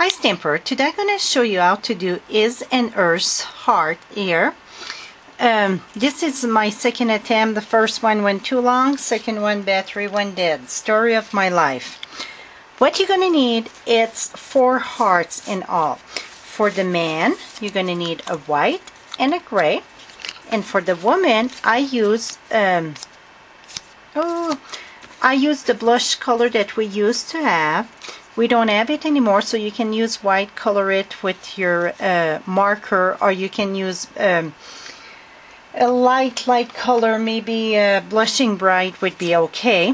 Hi Stamper, today I'm going to show you how to do is and Earth's heart here. This is my second attempt. The first one went too long, second one battery went dead. Story of my life. What you're going to need, it's 4 hearts in all. For the man, you're going to need a white and a gray. And for the woman, I use the blush color that we used to have. We don't have it anymore, so you can use white, color it with your marker, or you can use a light color, maybe blushing bright would be okay.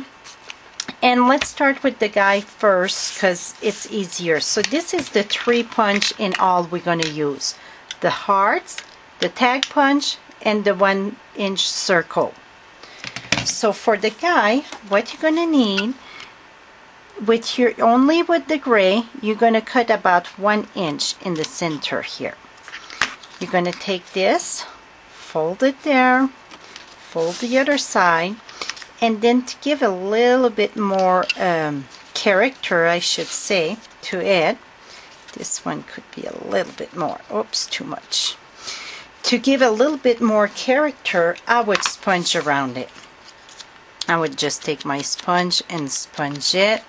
And let's start with the guy first because it's easier. So this is the 3 punch in all we're going to use. The hearts, the tag punch, and the 1-inch circle. So for the guy, what you're going to need, only with the gray, you're going to cut about 1 inch in the center here. You're going to take this, fold it there, fold the other side, and then to give a little bit more character, I should say, to it, this one could be a little bit more, oops, too much. To give a little bit more character, I would sponge around it. I would just take my sponge and sponge it.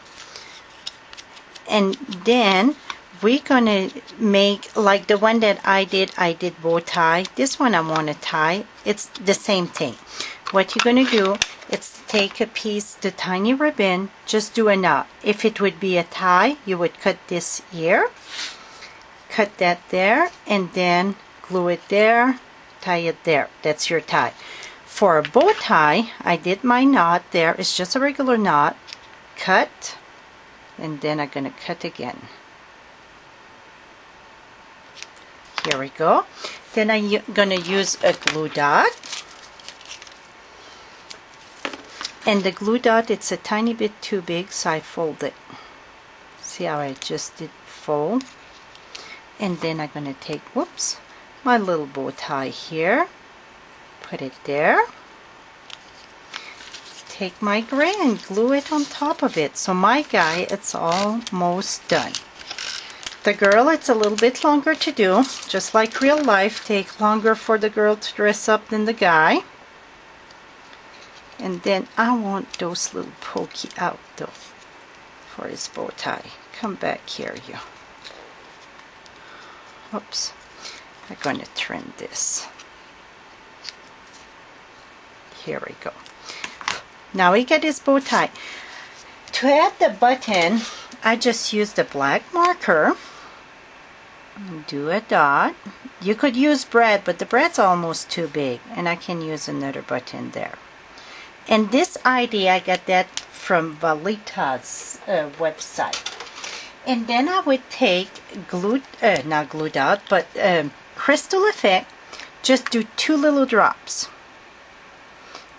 And then we're gonna make like the one that I did bow tie. This one I want to tie. It's the same thing. What you're gonna do is take a piece, the tiny ribbon, just do a knot. If it would be a tie, you would cut this here, cut that there, and then glue it there, tie it there. That's your tie. For a bow tie, I did my knot there. It's just a regular knot. Cut. And then I'm going to cut again. Here we go. Then I'm going to use a glue dot. And the glue dot, it's a tiny bit too big, so I fold it. See how I just did fold? And then I'm going to take, whoops, my little bow tie here. Put it there. Take my gray and glue it on top of it. So my guy, it's almost done. The girl, it's a little bit longer to do. Just like real life, take longer for the girl to dress up than the guy. And then I want those little pokey out though for his bow tie. Come back here, you. Oops. I'm going to trim this. Here we go. Now we get his bow tie. To add the button, I just use the black marker and do a dot. You could use Brad, but the Brad's almost too big, and I can use another button there. And this idea, I got that from Valita's website. And then I would take not glue dot, but Crystal Effect, just do 2 little drops.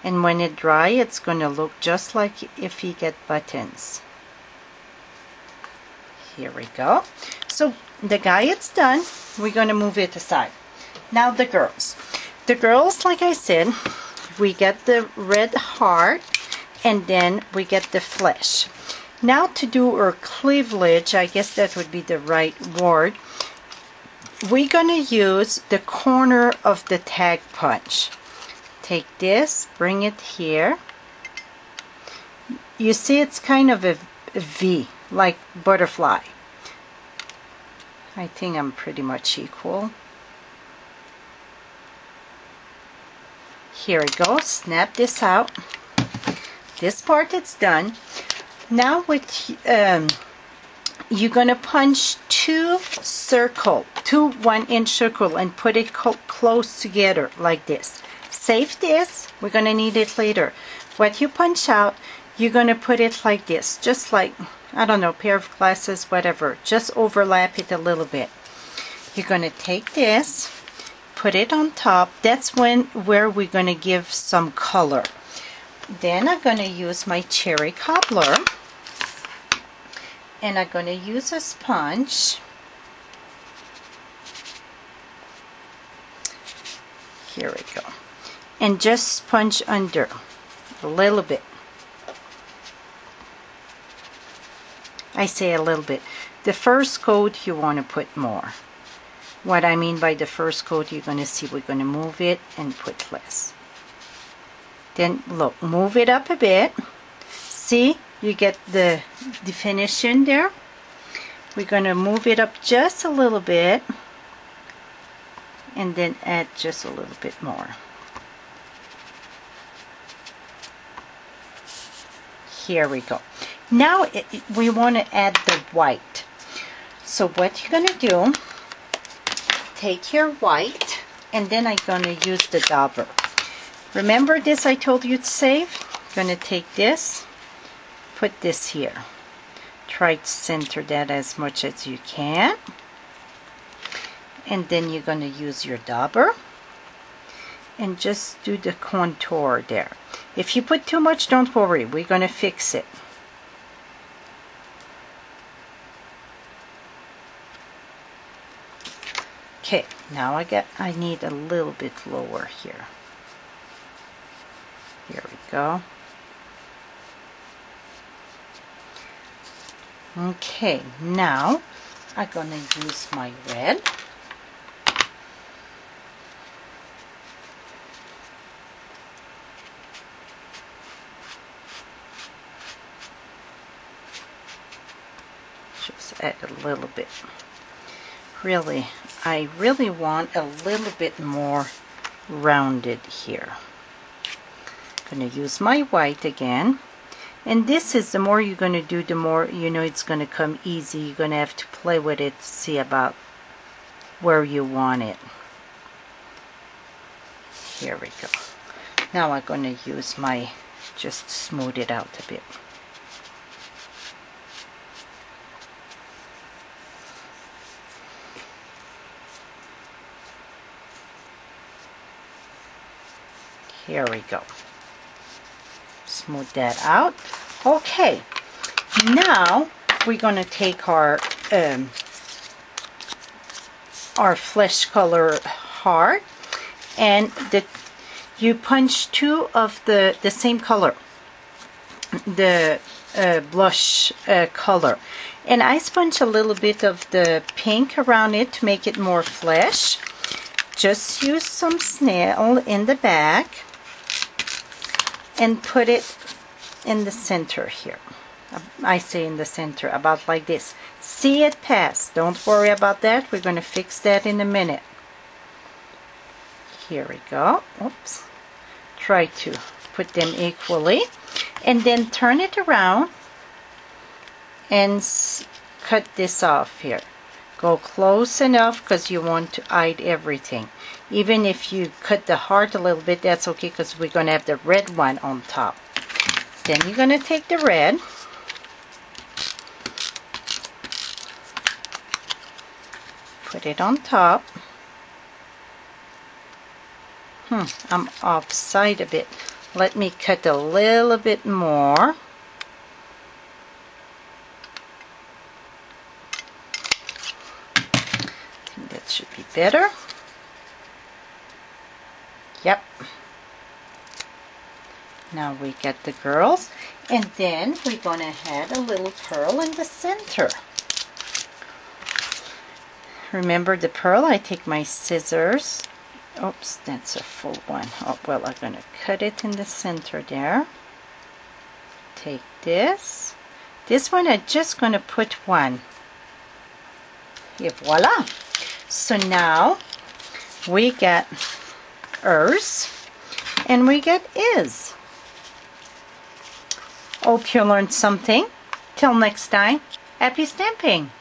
And when it dry, it's going to look just like if you get buttons. Here we go. So the guy, it's done. We're going to move it aside. Now the girls. The girls, like I said, we get the red heart and then we get the flesh. Now to do our cleavage, I guess that would be the right word, we're going to use the corner of the tag punch. Take this, bring it here. You see it's kind of a V, like butterfly. I think I'm pretty much equal. Here we go, snap this out. This part it's done. Now with you're gonna punch 2 1-inch circle and put it close together like this. Save this, we're going to need it later. What you punch out, you're going to put it like this, just like, I don't know, pair of glasses, whatever. Just overlap it a little bit. You're going to take this, put it on top. That's where we're going to give some color. Then I'm going to use my cherry cobbler. And I'm going to use a sponge. Here we go. And just sponge under a little bit. I say a little bit. The first coat you want to put more. What I mean by the first coat, you're going to see we're going to move it and put less. Then look, move it up a bit. See, you get the definition there. We're going to move it up just a little bit and then add just a little bit more. Here we go. Now we want to add the white. So what you're going to do, take your white, and then I'm going to use the dauber. Remember this I told you to save? I'm going to take this, put this here. Try to center that as much as you can. And then you're going to use your dauber and just do the contour there. If you put too much, don't worry, we're going to fix it. Okay, now I need a little bit lower here. Here we go. Okay, now I'm gonna use my red. Just add a little bit. Really, I really want a little bit more rounded here. I'm going to use my white again. And this is, the more you're going to do, the more you know it's going to come easy. You're going to have to play with it, see about where you want it. Here we go. Now I'm going to use my, just smooth it out a bit. Here we go. Smooth that out. Okay, now we're going to take our flesh color heart, and you punch two of the same color, the blush color, and I sponge a little bit of the pink around it to make it more flesh. Just use some snail in the back and put it in the center here. I say in the center, about like this. See it pass. Don't worry about that. We're going to fix that in a minute. Here we go. Oops. Try to put them equally. And then turn it around and cut this off here. Go close enough because you want to hide everything. Even if you cut the heart a little bit, that's okay because we're going to have the red one on top. Then you're going to take the red. Put it on top. I'm offside a bit. Let me cut a little bit more. I think that should be better. Yep. Now we get the girls, and then we're going to add a little pearl in the center. Remember the pearl, I take my scissors. Oops, that's a full one. Oh, well, I'm going to cut it in the center there. Take this. This one I'm just going to put one. Et voila. So now we get hers and we get is. Hope you learned something. Till next time, happy stamping!